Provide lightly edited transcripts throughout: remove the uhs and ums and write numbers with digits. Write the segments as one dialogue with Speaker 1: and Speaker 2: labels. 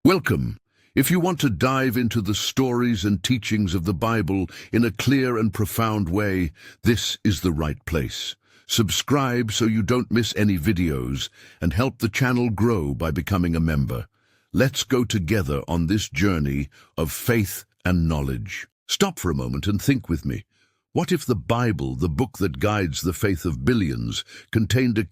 Speaker 1: Welcome. If you want to dive into the stories and teachings of the Bible in a clear and profound way, this is the right place. Subscribe so you don't miss any videos and help the channel grow by becoming a member. Let's go together on this journey of faith and knowledge. Stop for a moment and think with me. What if the Bible, the book that guides the faith of billions, contained a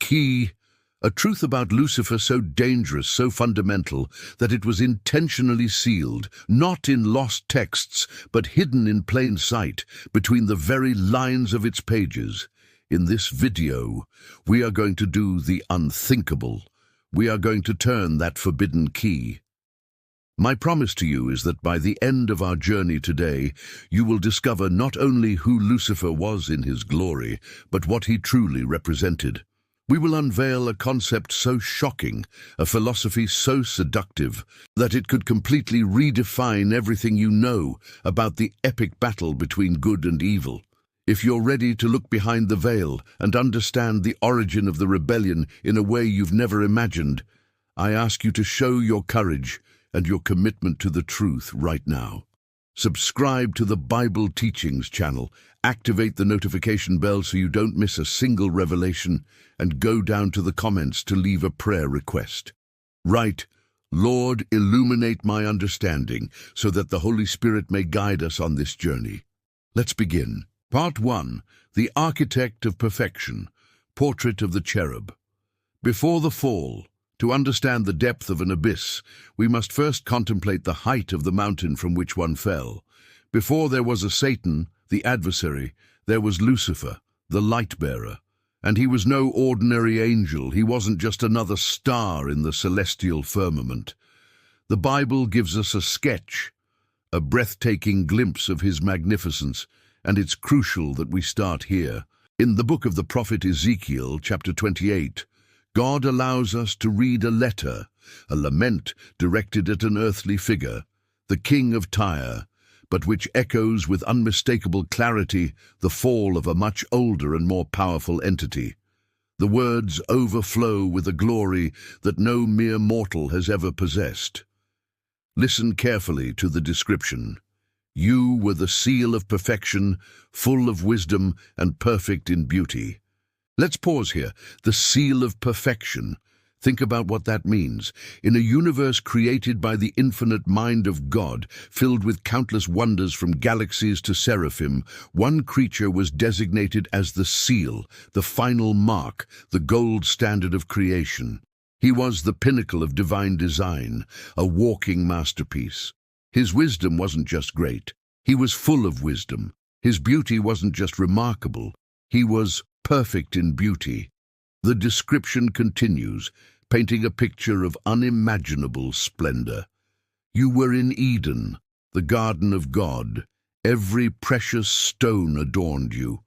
Speaker 1: truth about Lucifer so dangerous, so fundamental, that it was intentionally sealed, not in lost texts, but hidden in plain sight, between the very lines of its pages? In this video, we are going to do the unthinkable. We are going to turn that forbidden key. My promise to you is that by the end of our journey today, you will discover not only who Lucifer was in his glory, but what he truly represented. We will unveil a concept so shocking, a philosophy so seductive, that it could completely redefine everything you know about the epic battle between good and evil. If you're ready to look behind the veil and understand the origin of the rebellion in a way you've never imagined, I ask you to show your courage and your commitment to the truth right now. Subscribe to the Bible Teachings channel, activate the notification bell so you don't miss a single revelation, and go down to the comments to leave a prayer request. Write, "Lord, illuminate my understanding so that the Holy Spirit may guide us on this journey." Let's begin. Part 1. The Architect of Perfection, Portrait of the Cherub. Before the fall, to understand the depth of an abyss, we must first contemplate the height of the mountain from which one fell. Before there was a Satan, the adversary, there was Lucifer, the light-bearer. And he was no ordinary angel. He wasn't just another star in the celestial firmament. The Bible gives us a sketch, a breathtaking glimpse of his magnificence, and it's crucial that we start here. In the book of the prophet Ezekiel, chapter 28, God allows us to read a letter, a lament directed at an earthly figure, the king of Tyre, but which echoes with unmistakable clarity the fall of a much older and more powerful entity. The words overflow with a glory that no mere mortal has ever possessed. Listen carefully to the description. You were the seal of perfection, full of wisdom and perfect in beauty. Let's pause here. The seal of perfection. Think about what that means. In a universe created by the infinite mind of God, filled with countless wonders from galaxies to seraphim, one creature was designated as the seal, the final mark, the gold standard of creation. He was the pinnacle of divine design, a walking masterpiece. His wisdom wasn't just great. He was full of wisdom. His beauty wasn't just remarkable. He was perfect in beauty. The description continues, painting a picture of unimaginable splendor. You were in Eden, the garden of God. Every precious stone adorned you.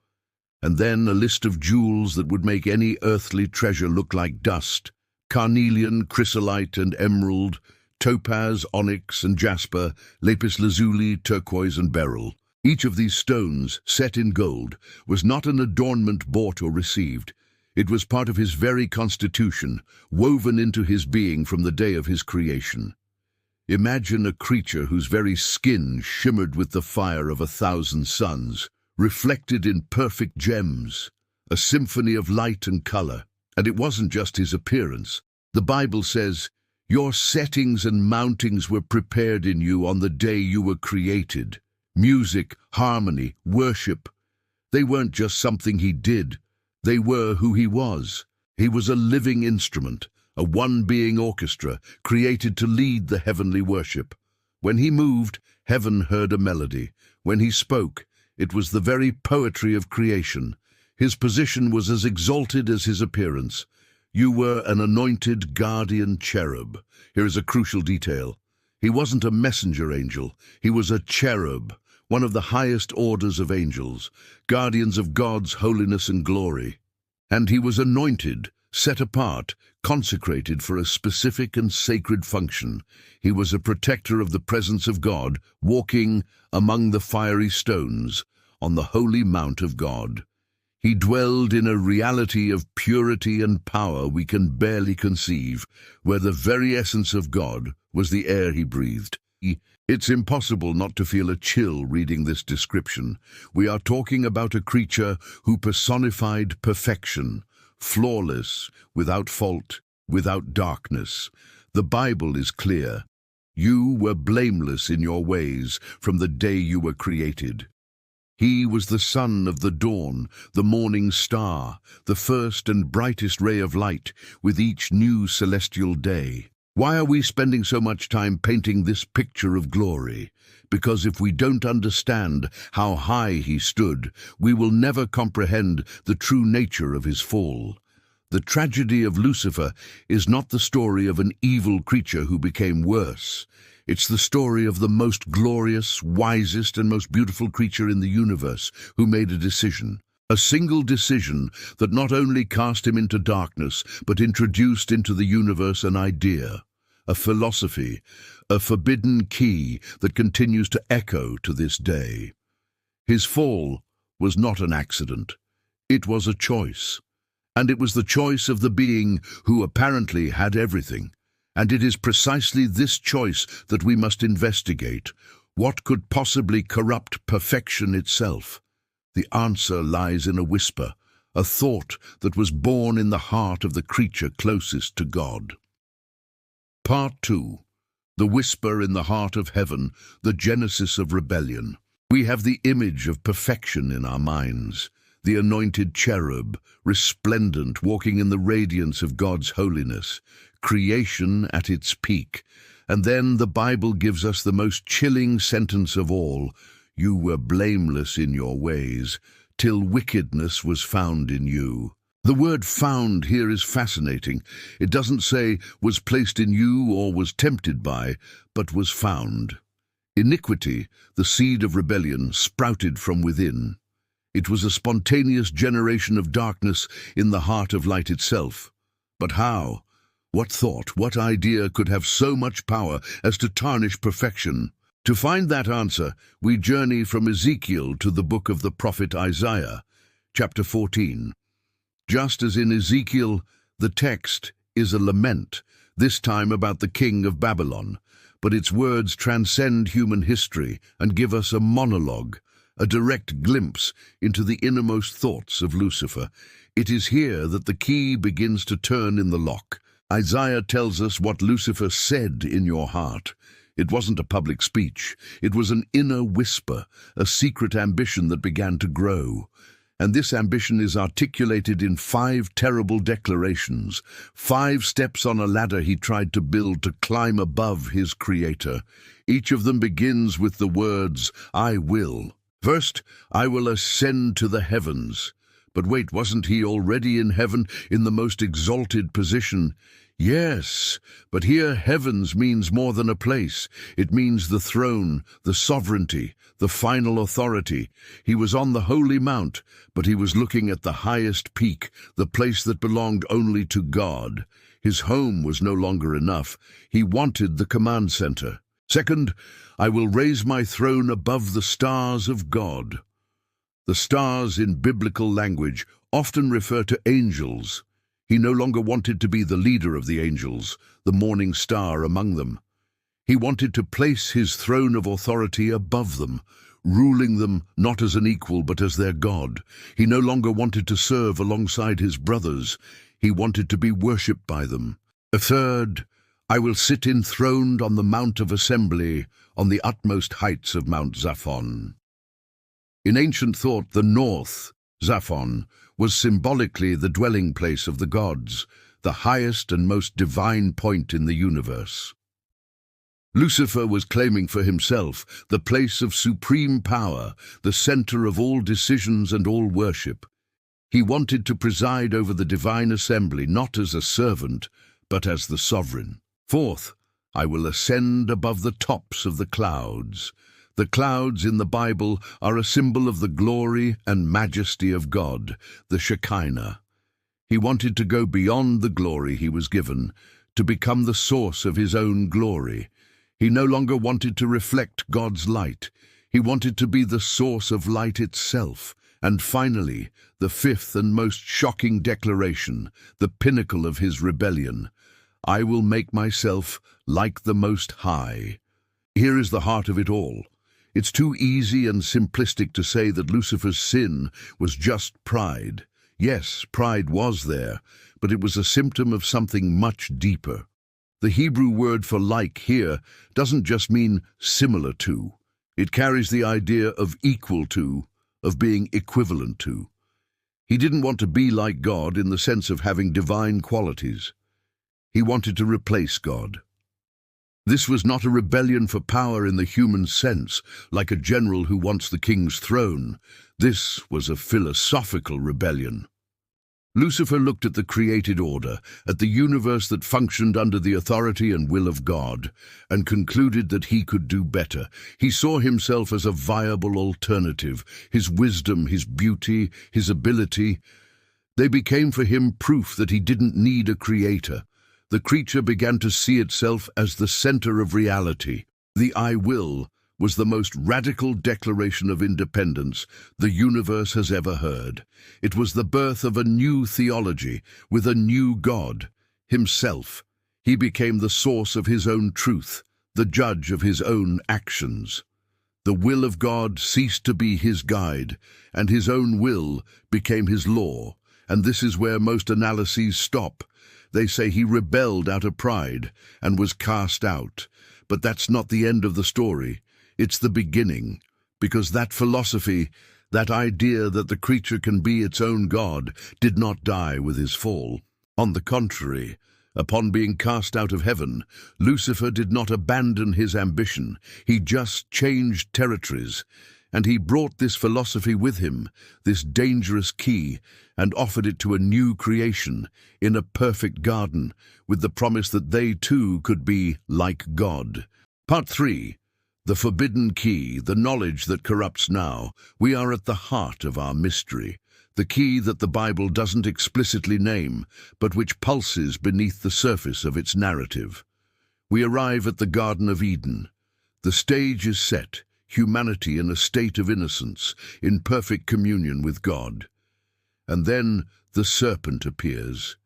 Speaker 1: And then a list of jewels that would make any earthly treasure look like dust. Carnelian, chrysolite, and emerald, topaz, onyx, and jasper, lapis lazuli, turquoise, and beryl. Each of these stones, set in gold, was not an adornment bought or received. It was part of his very constitution, woven into his being from the day of his creation. Imagine a creature whose very skin shimmered with the fire of 1,000 suns, reflected in perfect gems, a symphony of light and color. And it wasn't just his appearance. The Bible says, "Your settings and mountings were prepared in you on the day you were created." Music, harmony, worship. They weren't just something he did. They were who he was. He was a living instrument, a one-being orchestra, created to lead the heavenly worship. When he moved, heaven heard a melody. When he spoke, it was the very poetry of creation. His position was as exalted as his appearance. You were an anointed guardian cherub. Here is a crucial detail. He wasn't a messenger angel. He was a cherub, one of the highest orders of angels, guardians of God's holiness and glory. And he was anointed, set apart, consecrated for a specific and sacred function. He was a protector of the presence of God, walking among the fiery stones on the holy mount of God. He dwelled in a reality of purity and power we can barely conceive, where the very essence of God, was the air he breathed. It's impossible not to feel a chill reading this description. We are talking about a creature who personified perfection, flawless, without fault, without darkness. The Bible is clear. You were blameless in your ways from the day you were created. He was the son of the dawn, the morning star, the first and brightest ray of light with each new celestial day. Why are we spending so much time painting this picture of glory? Because if we don't understand how high he stood, we will never comprehend the true nature of his fall. The tragedy of Lucifer is not the story of an evil creature who became worse. It's the story of the most glorious, wisest, and most beautiful creature in the universe who made a decision. A single decision that not only cast him into darkness, but introduced into the universe an idea, a philosophy, a forbidden key that continues to echo to this day. His fall was not an accident. It was a choice. And it was the choice of the being who apparently had everything. And it is precisely this choice that we must investigate. What could possibly corrupt perfection itself? The answer lies in a whisper, a thought that was born in the heart of the creature closest to God. Part 2. The whisper in the heart of heaven, the genesis of rebellion. We have the image of perfection in our minds, the anointed cherub, resplendent, walking in the radiance of God's holiness, creation at its peak. And then the Bible gives us the most chilling sentence of all: you were blameless in your ways, till wickedness was found in you. The word found here is fascinating. It doesn't say was placed in you or was tempted by, but was found. Iniquity, the seed of rebellion, sprouted from within. It was a spontaneous generation of darkness in the heart of light itself. But how? What thought, what idea could have so much power as to tarnish perfection? To find that answer, we journey from Ezekiel to the book of the prophet Isaiah, chapter 14. Just as in Ezekiel, the text is a lament, this time about the king of Babylon, but its words transcend human history and give us a monologue, a direct glimpse into the innermost thoughts of Lucifer. It is here that the key begins to turn in the lock. Isaiah tells us what Lucifer said in your heart. It wasn't a public speech. It was an inner whisper, a secret ambition that began to grow. And this ambition is articulated in 5 terrible declarations, 5 steps on a ladder he tried to build to climb above his Creator. Each of them begins with the words, I will. First, I will ascend to the heavens. But wait, wasn't he already in heaven in the most exalted position? Yes, but here heavens means more than a place. It means the throne, the sovereignty, the final authority. He was on the holy mount, but he was looking at the highest peak, the place that belonged only to God. His home was no longer enough. He wanted the command center. Second, I will raise my throne above the stars of God. The stars in biblical language often refer to angels. He no longer wanted to be the leader of the angels, the morning star among them. He wanted to place his throne of authority above them, ruling them not as an equal but as their God. He no longer wanted to serve alongside his brothers. He wanted to be worshipped by them. Third, I will sit enthroned on the Mount of Assembly, on the utmost heights of Mount Zaphon. In ancient thought, the north, Zaphon, was symbolically the dwelling place of the gods, the highest and most divine point in the universe. Lucifer was claiming for himself the place of supreme power, the center of all decisions and all worship. He wanted to preside over the divine assembly not as a servant, but as the sovereign. Fourth, I will ascend above the tops of the clouds. The clouds in the Bible are a symbol of the glory and majesty of God, the Shekinah. He wanted to go beyond the glory he was given, to become the source of his own glory. He no longer wanted to reflect God's light. He wanted to be the source of light itself. And finally, the fifth and most shocking declaration, the pinnacle of his rebellion, I will make myself like the Most High. Here is the heart of it all. It's too easy and simplistic to say that Lucifer's sin was just pride. Yes, pride was there, but it was a symptom of something much deeper. The Hebrew word for like here doesn't just mean similar to. It carries the idea of equal to, of being equivalent to. He didn't want to be like God in the sense of having divine qualities. He wanted to replace God. This was not a rebellion for power in the human sense, like a general who wants the king's throne. This was a philosophical rebellion. Lucifer looked at the created order, at the universe that functioned under the authority and will of God, and concluded that he could do better. He saw himself as a viable alternative. His wisdom, his beauty, his ability, they became for him proof that he didn't need a creator. The creature began to see itself as the center of reality. The I will was the most radical declaration of independence the universe has ever heard. It was the birth of a new theology with a new God, himself. He became the source of his own truth, the judge of his own actions. The will of God ceased to be his guide, and his own will became his law. And this is where most analyses stop. They say he rebelled out of pride and was cast out. But that's not the end of the story. It's the beginning, because that philosophy, that idea that the creature can be its own God, did not die with his fall. On the contrary, upon being cast out of heaven, Lucifer did not abandon his ambition. He just changed territories, and he brought this philosophy with him, this dangerous key, and offered it to a new creation in a perfect garden, with the promise that they too could be like God. Part 3. The forbidden key, the knowledge that corrupts now. We are at the heart of our mystery, the key that the Bible doesn't explicitly name, but which pulses beneath the surface of its narrative. We arrive at the Garden of Eden. The stage is set, humanity in a state of innocence, in perfect communion with God. And then the serpent appears.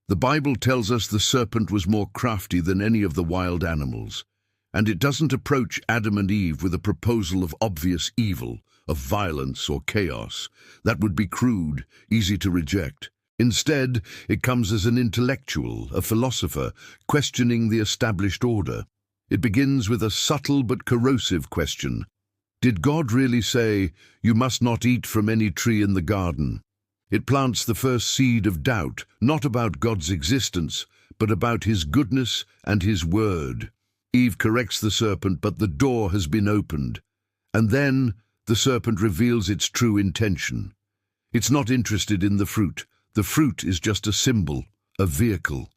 Speaker 1: The Bible tells us the serpent was more crafty than any of the wild animals. And it doesn't approach Adam and Eve with a proposal of obvious evil, of violence or chaos. That would be crude, easy to reject. Instead, it comes as an intellectual, a philosopher, questioning the established order. It begins with a subtle but corrosive question. Did God really say, "You must not eat from any tree in the garden"? It plants the first seed of doubt, not about God's existence, but about his goodness and his word. Eve corrects the serpent, but the door has been opened. And then the serpent reveals its true intention. It's not interested in the fruit. The fruit is just a symbol, a vehicle.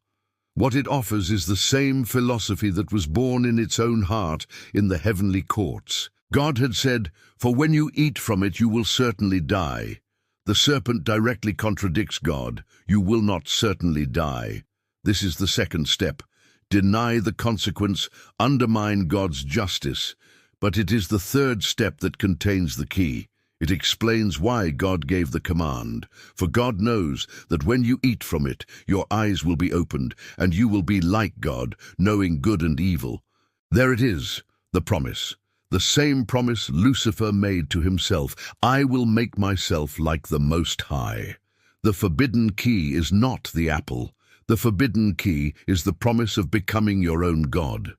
Speaker 1: What it offers is the same philosophy that was born in its own heart in the heavenly courts. God had said, "For when you eat from it, you will certainly die." The serpent directly contradicts God. You will not certainly die. This is the second step. Deny the consequence, undermine God's justice. But it is the third step that contains the key. It explains why God gave the command. For God knows that when you eat from it, your eyes will be opened, and you will be like God, knowing good and evil. There it is, the promise. The same promise Lucifer made to himself. I will make myself like the Most High. The forbidden key is not the apple. The forbidden key is the promise of becoming your own God.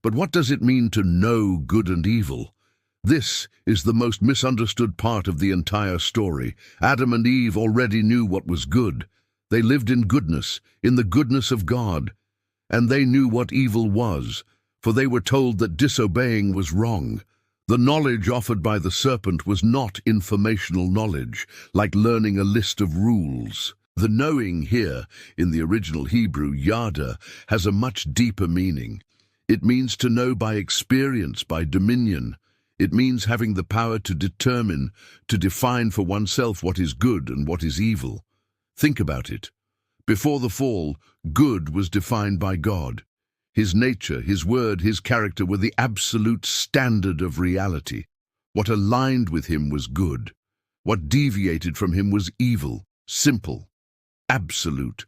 Speaker 1: But what does it mean to know good and evil? This is the most misunderstood part of the entire story. Adam and Eve already knew what was good. They lived in goodness, in the goodness of God. And they knew what evil was, for they were told that disobeying was wrong. The knowledge offered by the serpent was not informational knowledge, like learning a list of rules. The knowing here, in the original Hebrew, yada, has a much deeper meaning. It means to know by experience, by dominion. It means having the power to determine, to define for oneself what is good and what is evil. Think about it. Before the fall, good was defined by God. His nature, his word, his character were the absolute standard of reality. What aligned with him was good. What deviated from him was evil, simple, absolute.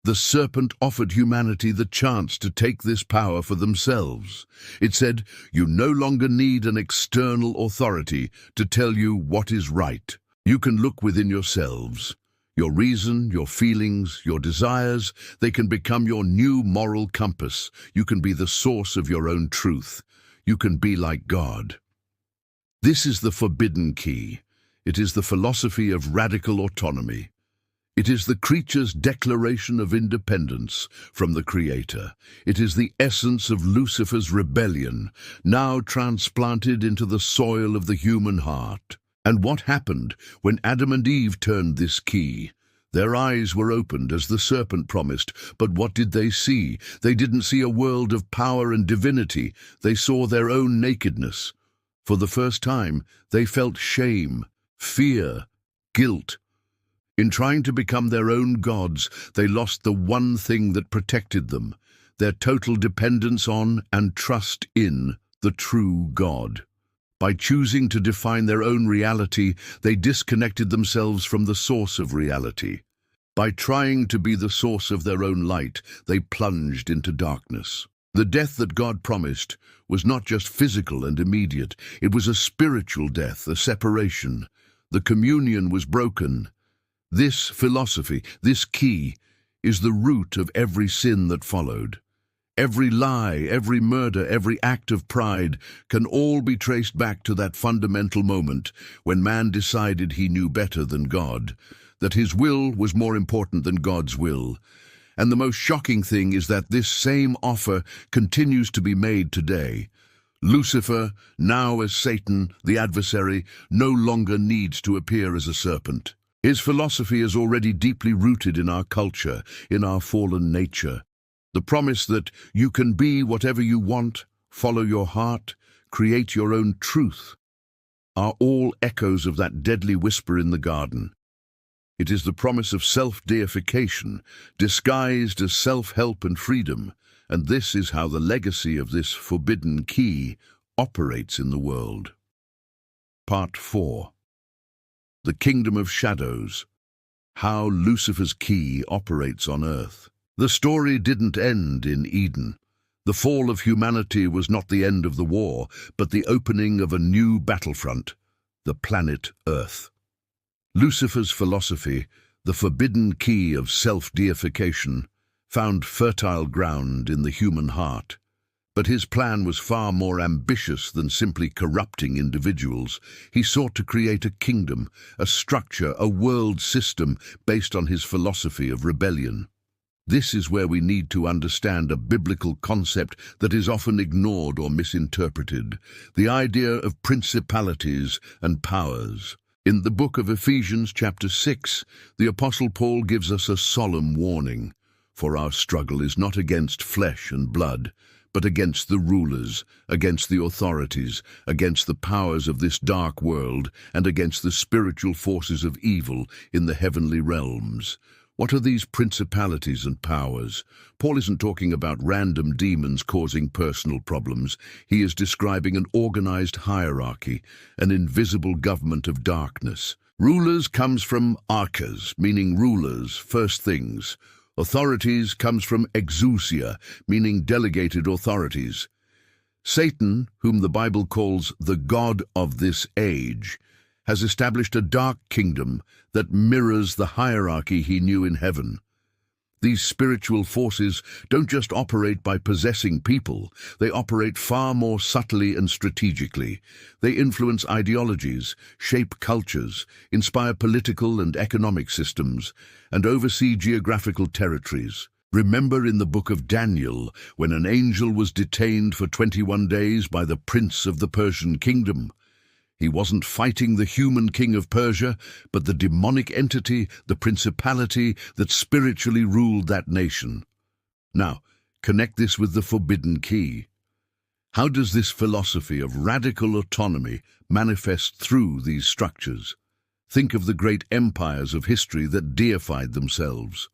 Speaker 1: The serpent offered humanity the chance to take this power for themselves. It said, "You no longer need an external authority to tell you what is right. You can look within yourselves. Your reason, your feelings, your desires, they can become your new moral compass. You can be the source of your own truth. You can be like God." This is the forbidden key. It is the philosophy of radical autonomy. It is the creature's declaration of independence from the Creator. It is the essence of Lucifer's rebellion, now transplanted into the soil of the human heart. And what happened when Adam and Eve turned this key? Their eyes were opened as the serpent promised, but what did they see? They didn't see a world of power and divinity. They saw their own nakedness. For the first time, they felt shame, fear, guilt. In trying to become their own gods, they lost the one thing that protected them, their total dependence on and trust in the true God. By choosing to define their own reality, they disconnected themselves from the source of reality. By trying to be the source of their own light, they plunged into darkness. The death that God promised was not just physical and immediate. It was a spiritual death, a separation. The communion was broken. This philosophy, this key, is the root of every sin that followed. Every lie, every murder, every act of pride can all be traced back to that fundamental moment when man decided he knew better than God, that his will was more important than God's will. And the most shocking thing is that this same offer continues to be made today. Lucifer, now as Satan, the adversary, no longer needs to appear as a serpent. His philosophy is already deeply rooted in our culture, in our fallen nature. The promise that you can be whatever you want, follow your heart, create your own truth, are all echoes of that deadly whisper in the garden. It is the promise of self-deification, disguised as self-help and freedom, and this is how the legacy of this forbidden key operates in the world. Part 4. The Kingdom of Shadows. How Lucifer's key operates on earth. The story didn't end in Eden. The fall of humanity was not the end of the war, but the opening of a new battlefront, the planet Earth. Lucifer's philosophy, the forbidden key of self-deification, found fertile ground in the human heart. But his plan was far more ambitious than simply corrupting individuals. He sought to create a kingdom, a structure, a world system based on his philosophy of rebellion. This is where we need to understand a biblical concept that is often ignored or misinterpreted, the idea of principalities and powers. In the book of Ephesians chapter 6, the Apostle Paul gives us a solemn warning. For our struggle is not against flesh and blood, but against the rulers, against the authorities, against the powers of this dark world, and against the spiritual forces of evil in the heavenly realms. What are these principalities and powers? Paul isn't talking about random demons causing personal problems. He is describing an organized hierarchy, an invisible government of darkness. Rulers comes from archas, meaning rulers, first things. Authorities comes from exousia, meaning delegated authorities. Satan, whom the Bible calls the God of this age, has established a dark kingdom that mirrors the hierarchy he knew in heaven. These spiritual forces don't just operate by possessing people, they operate far more subtly and strategically. They influence ideologies, shape cultures, inspire political and economic systems, and oversee geographical territories. Remember in the book of Daniel, when an angel was detained for 21 days by the prince of the Persian kingdom. He wasn't fighting the human king of Persia, but the demonic entity, the principality that spiritually ruled that nation. Now, connect this with the forbidden key. How does this philosophy of radical autonomy manifest through these structures? Think of the great empires of history that deified themselves.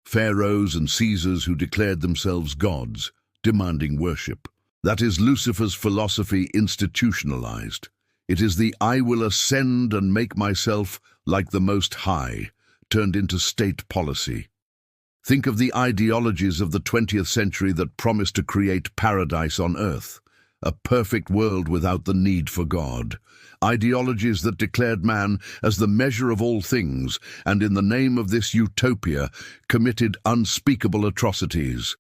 Speaker 1: Pharaohs and Caesars who declared themselves gods, demanding worship. That is Lucifer's philosophy institutionalized. It is the "I will ascend and make myself like the Most High" turned into state policy. Think of the ideologies of the 20th century that promised to create paradise on earth, a perfect world without the need for God. Ideologies that declared man as the measure of all things, and in the name of this utopia, committed unspeakable atrocities.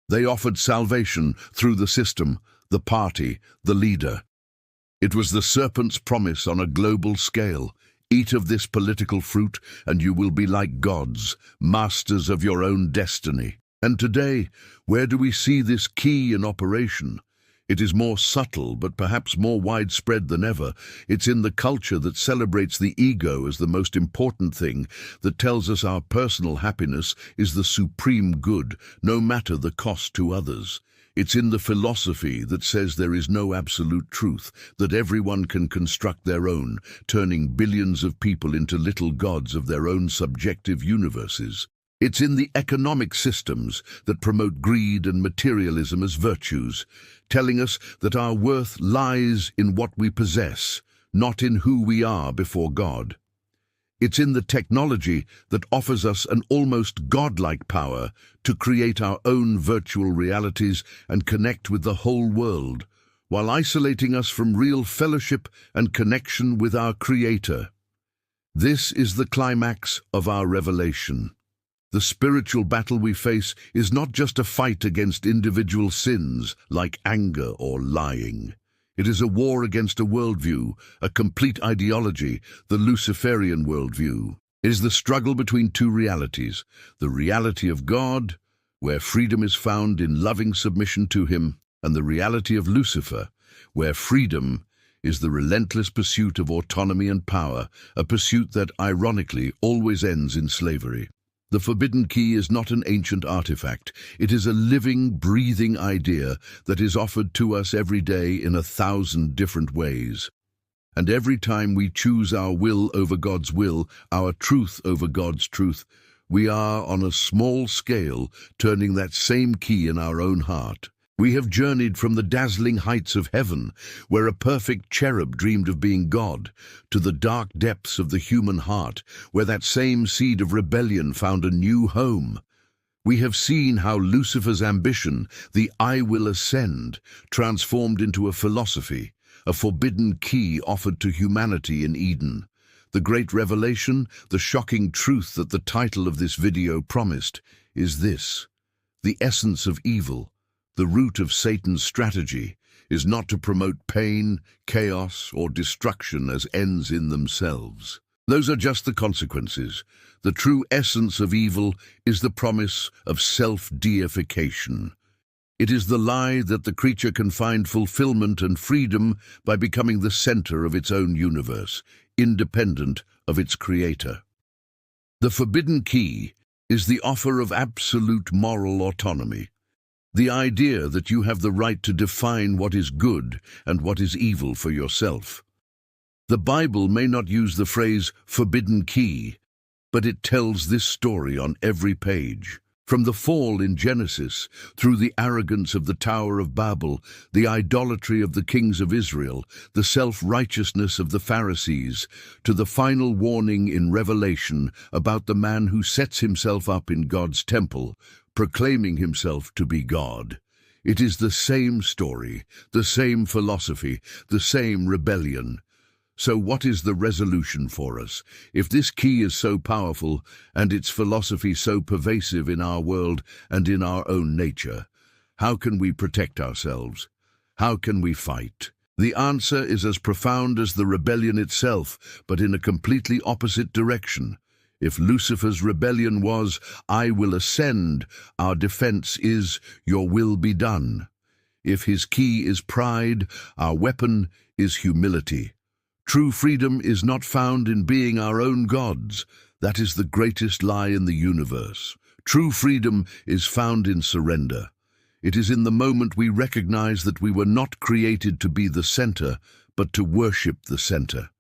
Speaker 1: They offered salvation through the system, the party, the leader. It was the serpent's promise on a global scale. Eat of this political fruit, and you will be like gods, masters of your own destiny. And today, where do we see this key in operation? It is more subtle, but perhaps more widespread than ever. It's in the culture that celebrates the ego as the most important thing, that tells us our personal happiness is the supreme good, no matter the cost to others. It's in the philosophy that says there is no absolute truth, that everyone can construct their own, turning billions of people into little gods of their own subjective universes. It's in the economic systems that promote greed and materialism as virtues, telling us that our worth lies in what we possess, not in who we are before God. It's in the technology that offers us an almost godlike power to create our own virtual realities and connect with the whole world, while isolating us from real fellowship and connection with our Creator. This is the climax of our revelation. The spiritual battle we face is not just a fight against individual sins like anger or lying. It is a war against a worldview, a complete ideology, the Luciferian worldview. It is the struggle between two realities, the reality of God, where freedom is found in loving submission to Him, and the reality of Lucifer, where freedom is the relentless pursuit of autonomy and power, a pursuit that, ironically, always ends in slavery. The forbidden key is not an ancient artifact. It is a living, breathing idea that is offered to us every day in 1,000 different ways. And every time we choose our will over God's will, our truth over God's truth, we are, on a small scale, turning that same key in our own heart. We have journeyed from the dazzling heights of heaven, where a perfect cherub dreamed of being God, to the dark depths of the human heart, where that same seed of rebellion found a new home. We have seen how Lucifer's ambition, the "I will ascend," transformed into a philosophy, a forbidden key offered to humanity in Eden. The great revelation, the shocking truth that the title of this video promised, is this: the essence of evil, the root of Satan's strategy, is not to promote pain, chaos, or destruction as ends in themselves. Those are just the consequences. The true essence of evil is the promise of self-deification. It is the lie that the creature can find fulfillment and freedom by becoming the center of its own universe, independent of its creator. The forbidden key is the offer of absolute moral autonomy. The idea that you have the right to define what is good and what is evil for yourself. The Bible may not use the phrase "forbidden key," but it tells this story on every page. From the fall in Genesis, through the arrogance of the Tower of Babel, the idolatry of the kings of Israel, the self-righteousness of the Pharisees, to the final warning in Revelation about the man who sets himself up in God's temple, proclaiming himself to be God. It is the same story, the same philosophy, the same rebellion. So what is the resolution for us? If this key is so powerful and its philosophy so pervasive in our world and in our own nature, how can we protect ourselves? How can we fight? The answer is as profound as the rebellion itself, but in a completely opposite direction. If Lucifer's rebellion was, "I will ascend," our defense is, "Your will be done." If his key is pride, our weapon is humility. True freedom is not found in being our own gods. That is the greatest lie in the universe. True freedom is found in surrender. It is in the moment we recognize that we were not created to be the center, but to worship the center.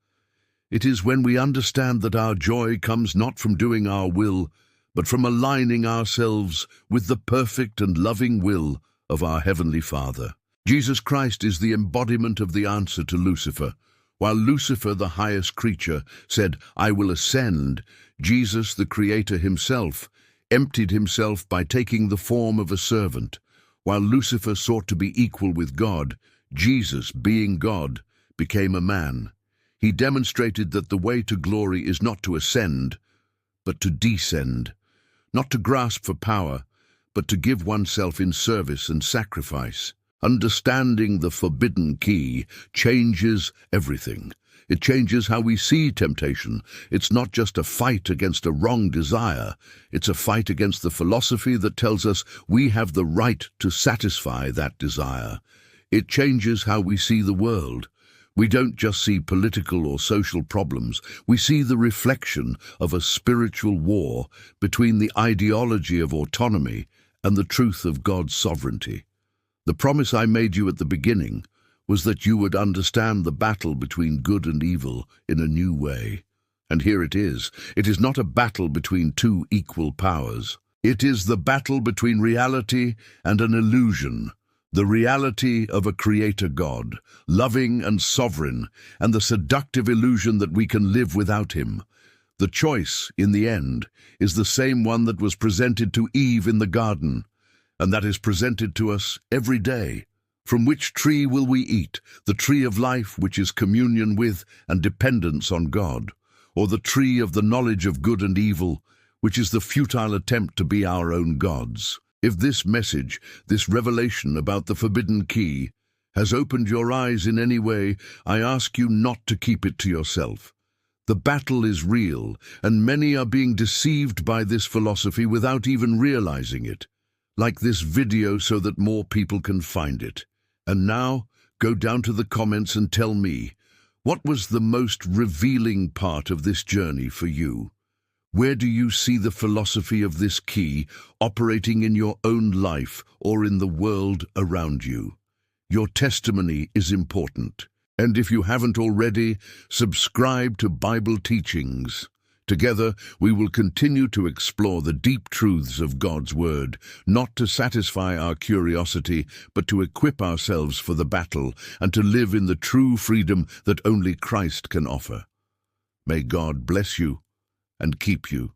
Speaker 1: It is when we understand that our joy comes not from doing our will, but from aligning ourselves with the perfect and loving will of our Heavenly Father. Jesus Christ is the embodiment of the answer to Lucifer. While Lucifer, the highest creature, said, "I will ascend," Jesus, the Creator himself, emptied himself by taking the form of a servant. While Lucifer sought to be equal with God, Jesus, being God, became a man. He demonstrated that the way to glory is not to ascend, but to descend, not to grasp for power, but to give oneself in service and sacrifice. Understanding the forbidden key changes everything. It changes how we see temptation. It's not just a fight against a wrong desire. It's a fight against the philosophy that tells us we have the right to satisfy that desire. It changes how we see the world. We don't just see political or social problems. We see the reflection of a spiritual war between the ideology of autonomy and the truth of God's sovereignty. The promise I made you at the beginning was that you would understand the battle between good and evil in a new way. And here it is. It is not a battle between two equal powers. It is the battle between reality and an illusion, the reality of a creator God, loving and sovereign, and the seductive illusion that we can live without him. The choice, in the end, is the same one that was presented to Eve in the garden, and that is presented to us every day. From which tree will we eat? The tree of life, which is communion with and dependence on God, or the tree of the knowledge of good and evil, which is the futile attempt to be our own gods? If this message, this revelation about the forbidden key, has opened your eyes in any way, I ask you not to keep it to yourself. The battle is real, and many are being deceived by this philosophy without even realizing it. Like this video so that more people can find it. And now, go down to the comments and tell me, what was the most revealing part of this journey for you? Where do you see the philosophy of this key operating in your own life or in the world around you? Your testimony is important. And if you haven't already, subscribe to Bible Teachings. Together, we will continue to explore the deep truths of God's Word, not to satisfy our curiosity, but to equip ourselves for the battle and to live in the true freedom that only Christ can offer. May God bless you and keep you.